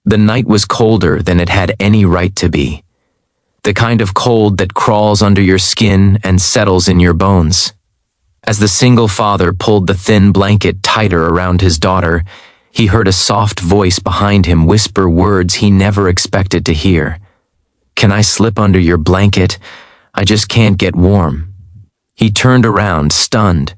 The night was colder than it had any right to be. The kind of cold that crawls under your skin and settles in your bones. As the single father pulled the thin blanket tighter around his daughter, he heard a soft voice behind him whisper words he never expected to hear. "Can I slip under your blanket? I just can't get warm." He turned around, stunned.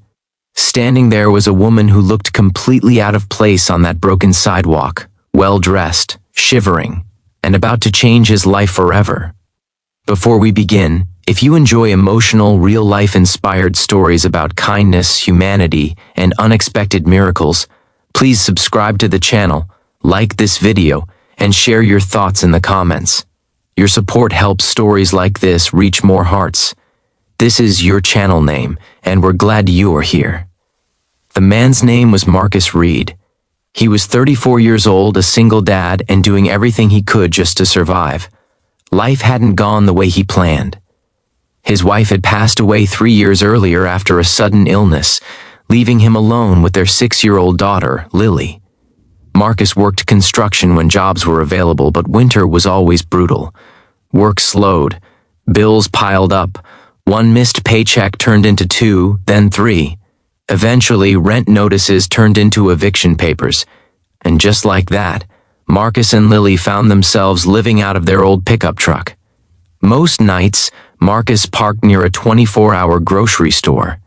Standing there was a woman who looked completely out of place on that broken sidewalk, well-dressed, shivering, and about to change his life forever. Before we begin, if you enjoy emotional, real-life inspired stories about kindness, humanity, and unexpected miracles, please subscribe to the channel, like this video, and share your thoughts in the comments. Your support helps stories like this reach more hearts. This is your channel name, and we're glad you are here. The man's name was Marcus Reed. He was 34 years old, a single dad, and doing everything he could just to survive. Life hadn't gone the way he planned. His wife had passed away 3 years earlier after a sudden illness, leaving him alone with their 6-year-old daughter, Lily. Marcus worked construction when jobs were available, but winter was always brutal. Work slowed. Bills piled up. One missed paycheck turned into 2, then 3. Eventually, rent notices turned into eviction papers. And just like that, Marcus and Lily found themselves living out of their old pickup truck. Most nights, Marcus parked near a 24-hour grocery store.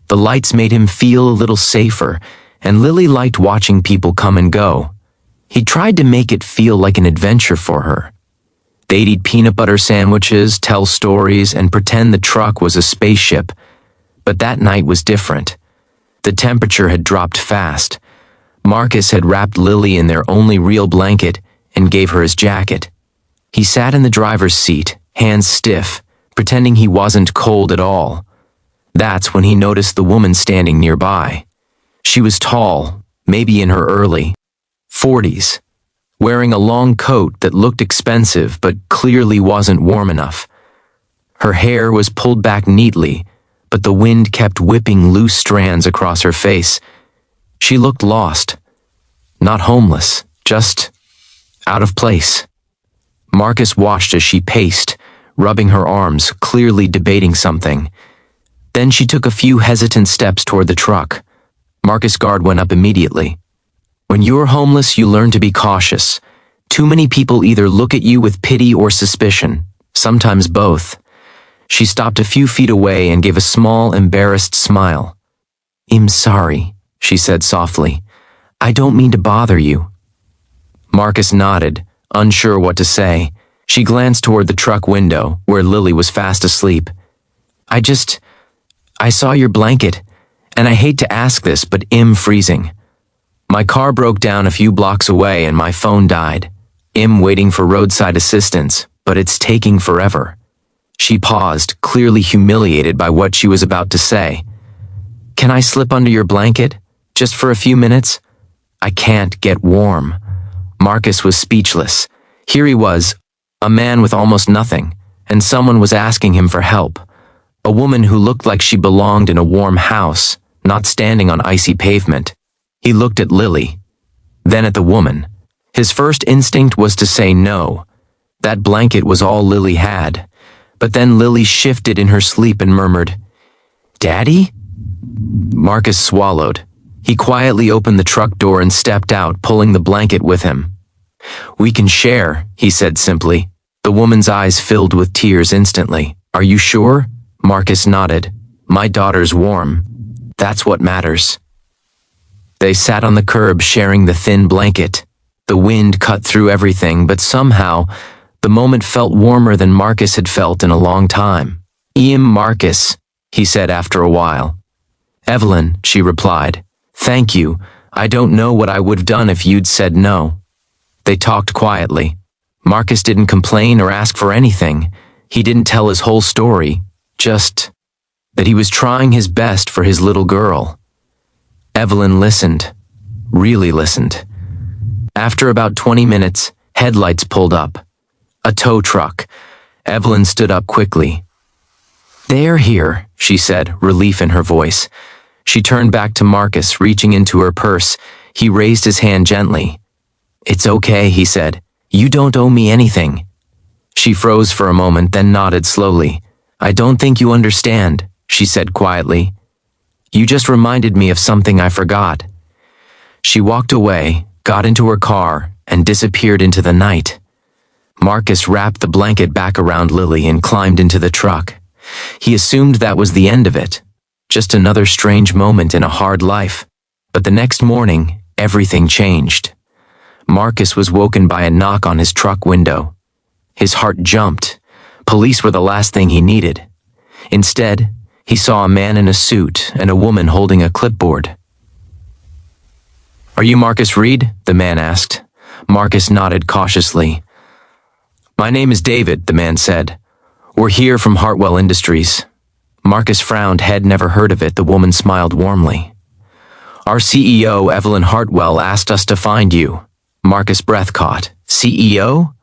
The lights made him feel a little safer, and Lily liked watching people come and go. He tried to make it feel like an adventure for her. They'd eat peanut butter sandwiches, tell stories, and pretend the truck was a spaceship. But that night was different. The temperature had dropped fast. Marcus had wrapped Lily in their only real blanket and gave her his jacket. He sat in the driver's seat, hands stiff, pretending he wasn't cold at all. That's when he noticed the woman standing nearby. She was tall, maybe in her early 40s, wearing a long coat that looked expensive but clearly wasn't warm enough. Her hair was pulled back neatly, but the wind kept whipping loose strands across her face. She looked lost. Not homeless, just out of place. Marcus watched as she paced, rubbing her arms, clearly debating something. Then she took a few hesitant steps toward the truck. Marcus' guard went up immediately. When you're homeless, you learn to be cautious. Too many people either look at you with pity or suspicion, sometimes both. She stopped a few feet away and gave a small, embarrassed smile. "I'm sorry," she said softly. "I don't mean to bother you." Marcus nodded, unsure what to say. She glanced toward the truck window, where Lily was fast asleep. I saw your blanket, and I hate to ask this, but I'm freezing. My car broke down a few blocks away and my phone died. I'm waiting for roadside assistance, but it's taking forever." She paused, clearly humiliated by what she was about to say. "Can I slip under your blanket? Just for a few minutes?" "I can't get warm." Marcus was speechless. Here he was, a man with almost nothing, and someone was asking him for help. A woman who looked like she belonged in a warm house, not standing on icy pavement. He looked at Lily, then at the woman. His first instinct was to say no. That blanket was all Lily had. But then Lily shifted in her sleep and murmured, "Daddy?" Marcus swallowed. He quietly opened the truck door and stepped out, pulling the blanket with him. "We can share," he said simply. The woman's eyes filled with tears instantly. "Are you sure?" Marcus nodded. "My daughter's warm. That's what matters." They sat on the curb sharing the thin blanket. The wind cut through everything, but somehow, the moment felt warmer than Marcus had felt in a long time. "I'm Marcus," he said after a while. "Evelyn," she replied. "Thank you. I don't know what I would have done if you'd said no." They talked quietly. Marcus didn't complain or ask for anything. He didn't tell his whole story, just that he was trying his best for his little girl. Evelyn listened, really listened. After about 20 minutes, headlights pulled up. A tow truck. Evelyn stood up quickly. "They're here," she said, relief in her voice. She turned back to Marcus, reaching into her purse. He raised his hand gently. "It's okay," he said. You don't owe me anything." She froze for a moment, then nodded slowly. "I don't think you understand," she said quietly. "You just reminded me of something I forgot." She walked away, got into her car, and disappeared into the night. Marcus wrapped the blanket back around Lily and climbed into the truck. He assumed that was the end of it, just another strange moment in a hard life. But the next morning, everything changed. Marcus was woken by a knock on his truck window. His heart jumped. Police were the last thing he needed. Instead, he saw a man in a suit and a woman holding a clipboard. "Are you Marcus Reed?" the man asked. Marcus nodded cautiously. "My name is David," the man said. "We're here from Hartwell Industries." Marcus frowned, had never heard of it. The woman smiled warmly. "Our CEO, Evelyn Hartwell, asked us to find you." Marcus' breath caught. "CEO?"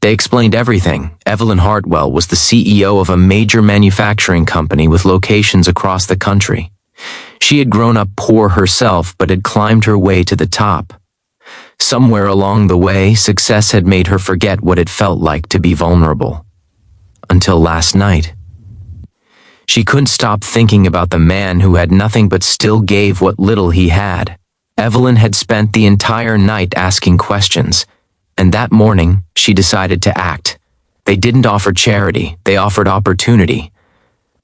They explained everything. Evelyn Hartwell was the CEO of a major manufacturing company with locations across the country. She had grown up poor herself, but had climbed her way to the top. Somewhere along the way, success had made her forget what it felt like to be vulnerable. Until last night. She couldn't stop thinking about the man who had nothing but still gave what little he had. Evelyn had spent the entire night asking questions, and that morning she decided to act. They didn't offer charity, they offered opportunity.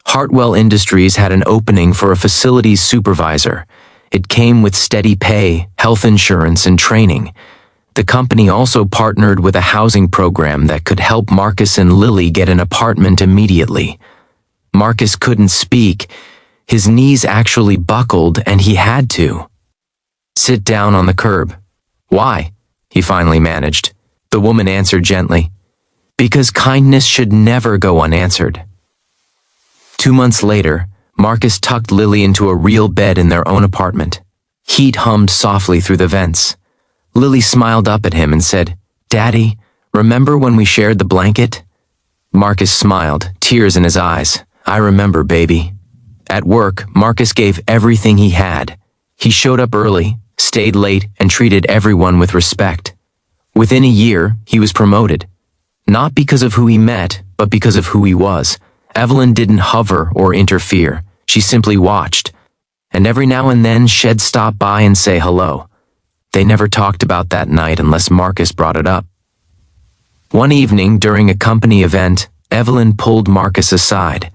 Hartwell Industries had an opening for a facilities supervisor. It came with steady pay, health insurance, and training. The company also partnered with a housing program that could help Marcus and Lily get an apartment immediately. Marcus couldn't speak. His knees actually buckled, and he had to sit down on the curb. "Why?" he finally managed. The woman answered gently. "Because kindness should never go unanswered." 2 months later, Marcus tucked Lily into a real bed in their own apartment. Heat hummed softly through the vents. Lily smiled up at him and said, "Daddy, remember when we shared the blanket?" Marcus smiled, tears in his eyes. "I remember, baby." At work, Marcus gave everything he had. He showed up early, stayed late, and treated everyone with respect. Within a year, he was promoted. Not because of who he met, but because of who he was. Evelyn didn't hover or interfere. She simply watched. And every now and then, she'd stop by and say hello. They never talked about that night unless Marcus brought it up. One evening, during a company event, Evelyn pulled Marcus aside.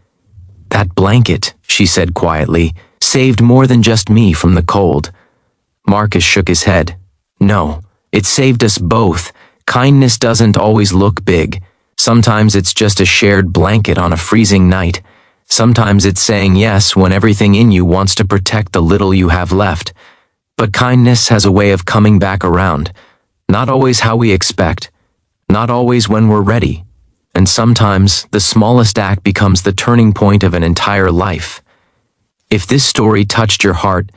"That blanket," she said quietly, "saved more than just me from the cold." Marcus shook his head. "No, it saved us both. Kindness doesn't always look big. Sometimes it's just a shared blanket on a freezing night. Sometimes it's saying yes when everything in you wants to protect the little you have left. But kindness has a way of coming back around. Not always how we expect. Not always when we're ready. And sometimes the smallest act becomes the turning point of an entire life. If this story touched your heart,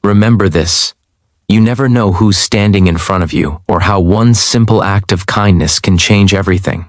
remember this. You never know who's standing in front of you or how one simple act of kindness can change everything.